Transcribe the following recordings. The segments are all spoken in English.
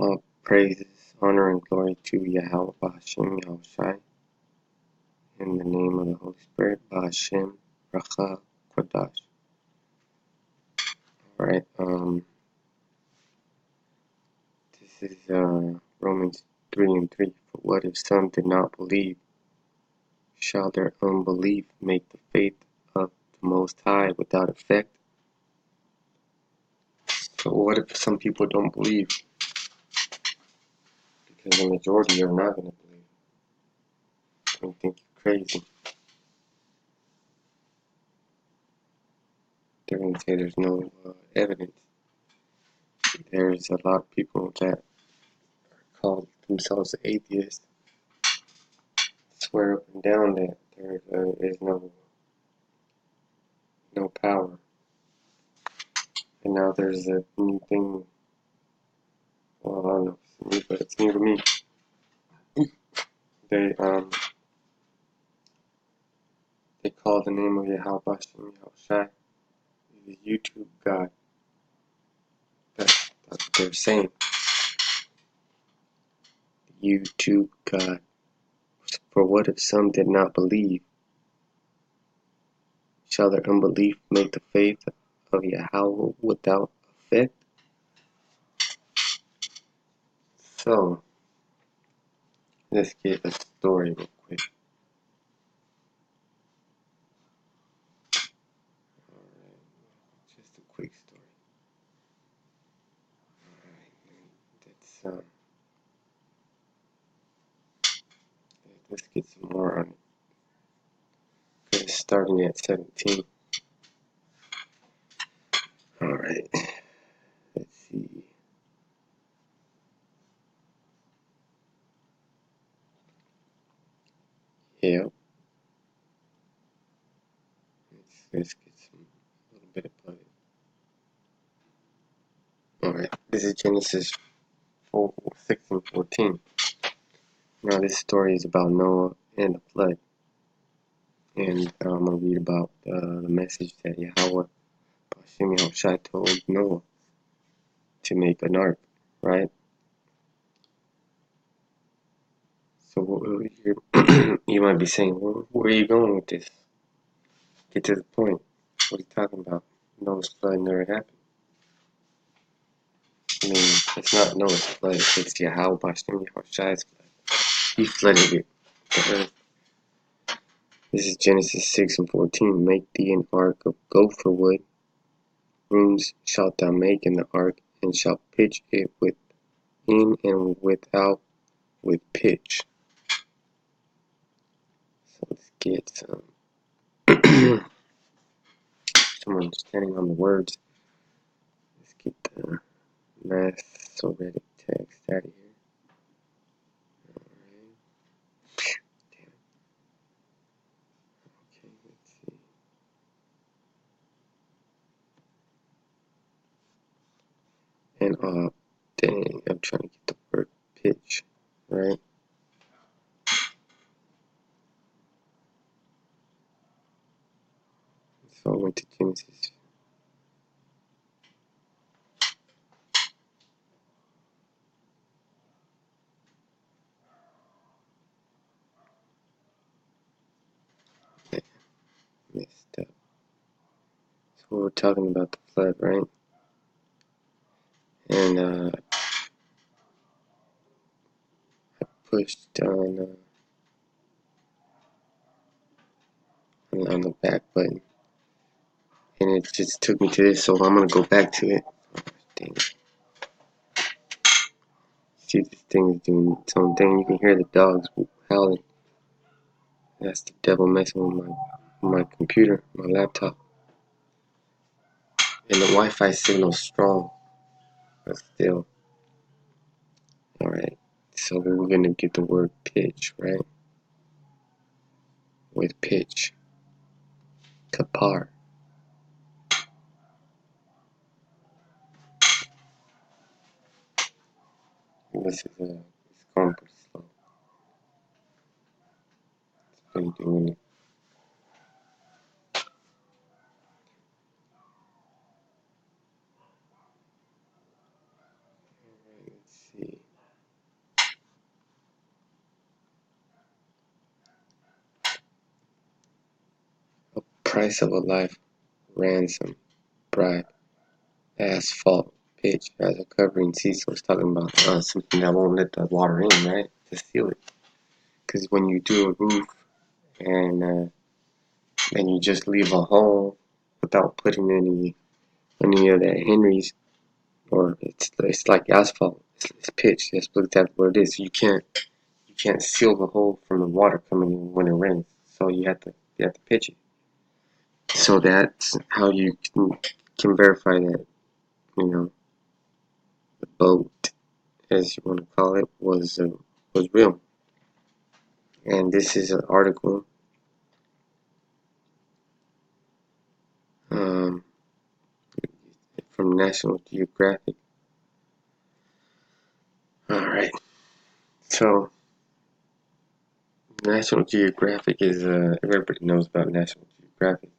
All praises, honor, and glory to Yahweh Ba'Shem Yahushai. In the name of the Holy Spirit, Ba'Shem Racha Kodash. Alright, this is Romans 3:3. For what if some did not believe? Shall their unbelief make the faith of the Most High without effect? So what if some people don't believe? Because the majority are not going to believe. Don't think you're crazy. They're going to say there's no evidence. There's a lot of people that call themselves atheists, swear up and down that there is no power. And now there's a new thing. Well, I don't know if it's new, but it's new to me. They call the name of Yahweh Ba'Shem Yahushai the YouTube God. That's what they're saying. YouTube God. For what if some did not believe? Shall their unbelief make the faith of Yahweh without effect? So, let's get a story real quick. Alright, just a quick story. Alright, let's get some more on it. It's starting at 17. Alright, let's see. Yep. Let's get a little bit above it. Alright, this is Genesis 6:14. Now this story is about Noah and the flood. And I'm going to read about the message that Yahweh Ba'Shem Yahushai told Noah to make an ark, right? So you might be saying, where are you going with this? Get to the point. What are you talking about? Noah's flood never happened. I mean, it's not Noah's flood, it's Yahweh Ba'Shem Yahushai's flood. He flooded it, the earth. This is Genesis 6:14. Make thee an ark of gopher wood. Rooms shalt thou make in the ark, and shalt pitch it within and without with pitch. So let's get some understanding on the words. Let's get the Masoretic text out of here. Alright. Damn. Okay, let's see. And dang, I'm trying to get the word pitch, right? So I went to Genesis. Messed up. So we're talking about the flood, right? And I pushed on the back button, and it just took me to this. So I'm gonna go back to it. Dang it. See, this thing is doing its own thing. You can hear the dogs howling. That's the devil messing with my computer, my laptop. And the Wi-Fi signal's strong, but still. Alright, so we're gonna get the word pitch, right? With pitch. Kapar. This is it's going pretty slow. It's pretty doing it. Alright, let's see. price of a life, ransom, bribe, asphalt, pitch as a covering seat. So it's talking about something that won't let the water in, right? To seal it. Because when you do a roof and then you just leave a hole without putting any of that Henry's, or it's like asphalt, it's pitch. That's what it is. You can't seal the hole from the water coming in when it rains. So you have to pitch it. So that's how you can verify that, you know, the boat, as you want to call it, was real. And this is an article um, from National Geographic. All right, so National Geographic is everybody knows about National Geographic.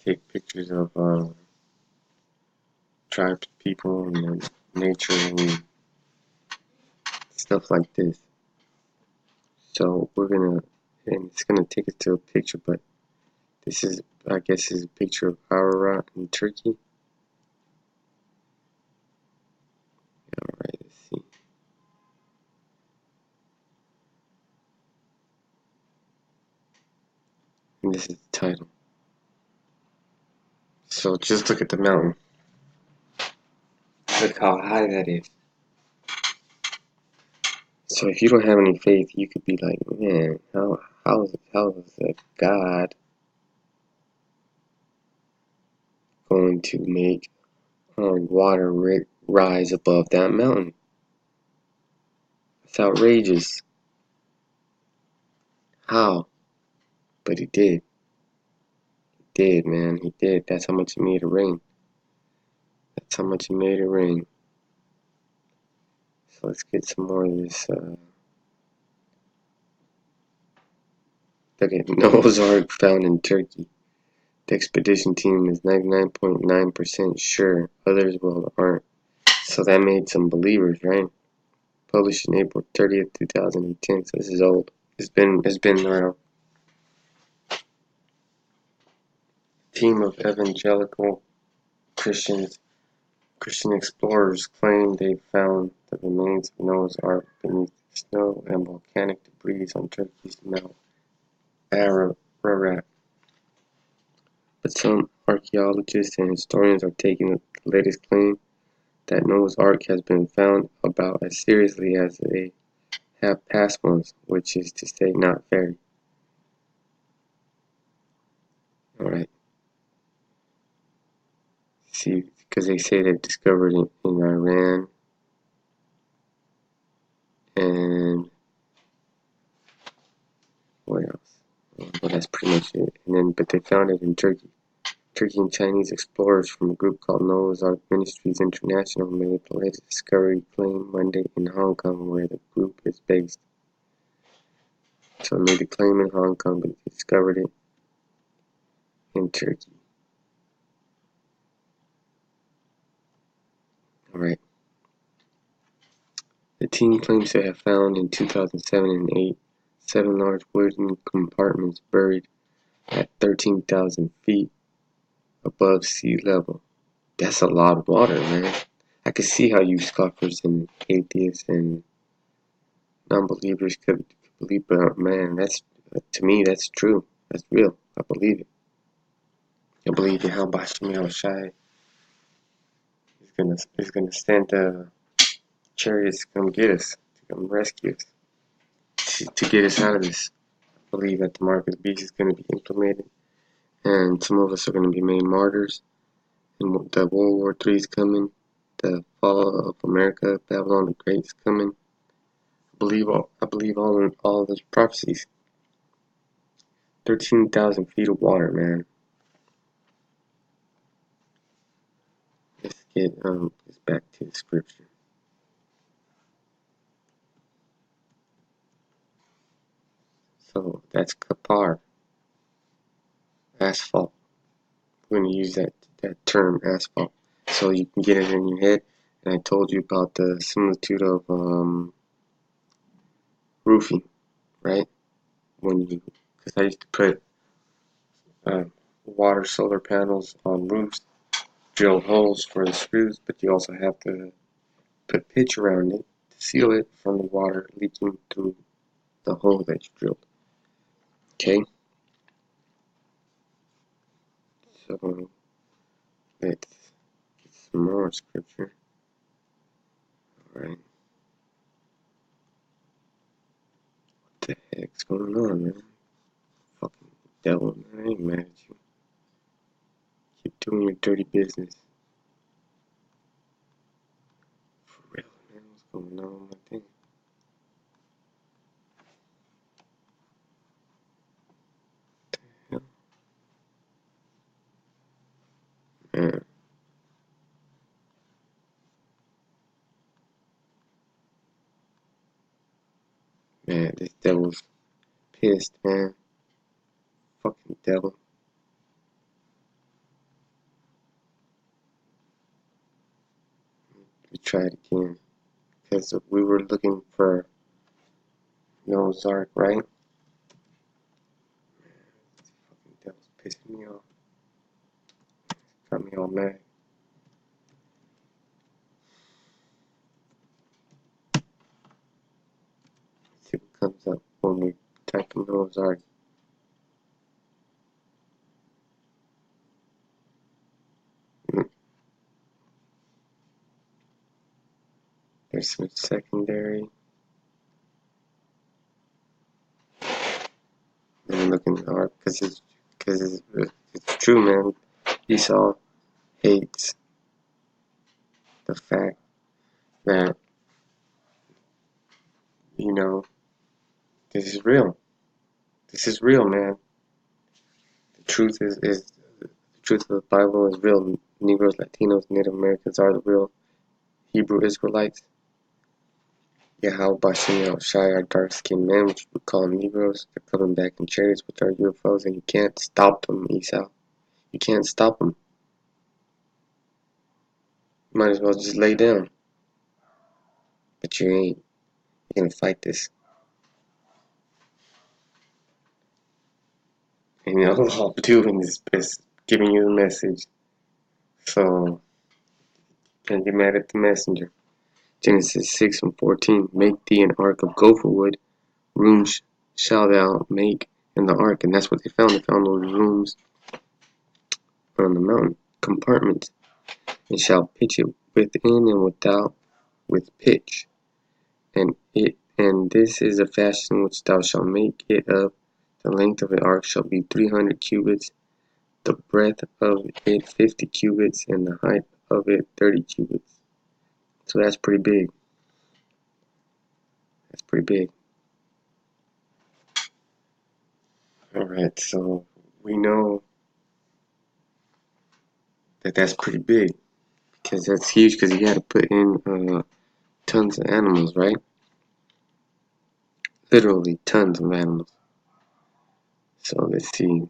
They take pictures of tribes, people, and nature and stuff like this. So and it's gonna take us to a picture, but this is, I guess, is a picture of Ararat in Turkey. Alright, let's see. And this is the title. So just look at the mountain. Look how high that is. So if you don't have any faith, you could be like, man, how is a God going to make water rise above that mountain? It's outrageous. How? But he did. He did, man. He did. That's how much he made it rain. That's how much he made it rain. So let's get some more of this. Look at Noah's Ark found in Turkey. The expedition team is 99.9% sure. Others, well, aren't. So that made some believers, right? Published in April 30th, 2010. So this is old. It's been around. Team of evangelical Christian explorers claim they found the remains of Noah's Ark beneath snow and volcanic debris on Turkey's Mount Ararat. But some archaeologists and historians are taking the latest claim that Noah's Ark has been found about as seriously as they have past ones, which is to say not very. Alright. See, because they say they've discovered it in Iran and what else? Well, that's pretty much it. But they found it in Turkey. Turkey and Chinese explorers from a group called Noah's Ark Ministries International made the latest discovery claim Monday in Hong Kong, where the group is based. So they made the claim in Hong Kong, but they discovered it in Turkey. Alright. The team claims to have found in 2007 and 8 7 large wooden compartments buried at 13,000 feet above sea level. That's a lot of water, man. I could see how you scoffers and atheists and non-believers could believe, but man, to me, that's true. That's real. I believe it. I believe in how Bashim Yahushai is gonna send chariots to come get us, to come rescue us, to get us out of this. I believe that the mark of the beast is gonna be implemented, and some of us are gonna be made martyrs. And the World War III is coming. The fall of America, Babylon the Great is coming. I believe all those prophecies. 13,000 feet of water, man. Let's get back to the scripture. So that's kapar, asphalt. We're gonna use that term, asphalt, so you can get it in your head. And I told you about the similitude of roofing, right? Because I used to put water solar panels on roofs, drill holes for the screws, but you also have to put pitch around it to seal it from the water leaking through the hole that you drilled. Okay, so let's get some more scripture. Alright, what the heck's going on, man? Fucking devil, man, I ain't mad at you. Keep doing your dirty business. For real, man, what's going on with my thing? Man, man, this devil's pissed, man. Fucking devil. We tried again. Because we were looking for Noah's Ark, right? Fucking devil's pissing me off. Got me all mad. Let's see what comes up when we type in Noah's Ark. There's some secondary. And look in the ark because it's true, man. Esau hates the fact that, you know, this is real. This is real, man. The truth is the truth of the Bible is real. Negroes, Latinos, Native Americans are the real Hebrew Israelites. Yahweh Bashem Yahushai are dark-skinned men, which we call Negroes. They're coming back in chariots, which are UFOs, and you can't stop them, Esau. You can't stop them. You might as well just lay down. But you ain't. You're gonna fight this. And all I'm doing is giving you the message. So, can't get mad at the messenger. Genesis 6:14. Make thee an ark of gopher wood. Rooms shalt thou make in the ark. And that's what they found. They found those rooms on the mountain. Compartments. And shalt pitch it within and without with pitch. And this is a fashion which thou shalt make it of. The length of the ark shall be 300 cubits, the breadth of it 50 cubits, and the height of it 30 cubits. So that's pretty big. That's pretty big. Alright, so we know that that's pretty big. Because that's huge, because you had to put in tons of animals, right? Literally tons of animals. So let's see.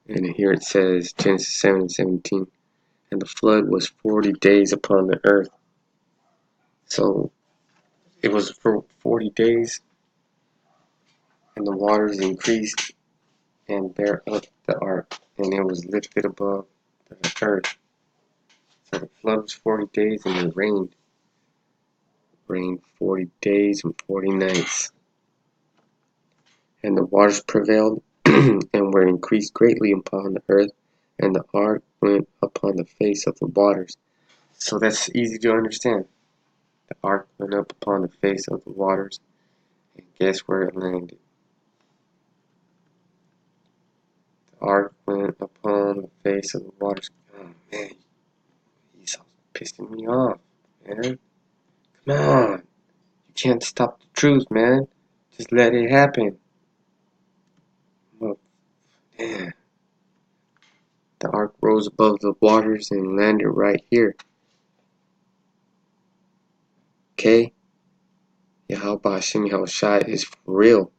And here it says, Genesis 7:17. And the flood was 40 days upon the earth. So it was for 40 days, and the waters increased and bare up the ark, and it was lifted above the earth. So the flood was 40 days, and it rained. Rained 40 days and 40 nights. And the waters prevailed and were increased greatly upon the earth, and the ark went upon the face of the waters. So that's easy to understand. The ark went up upon the face of the waters, and guess where it landed? The ark went upon the face of the waters. Oh man, he's pissing me off, man. Come on. You can't stop the truth, man. Just let it happen. Well, man. The ark rose above the waters and landed right here. Okay? Yahweh Hashem Yahushai is for real.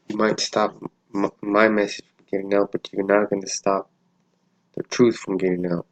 You might stop my message from getting out, but you're not going to stop the truth from getting out.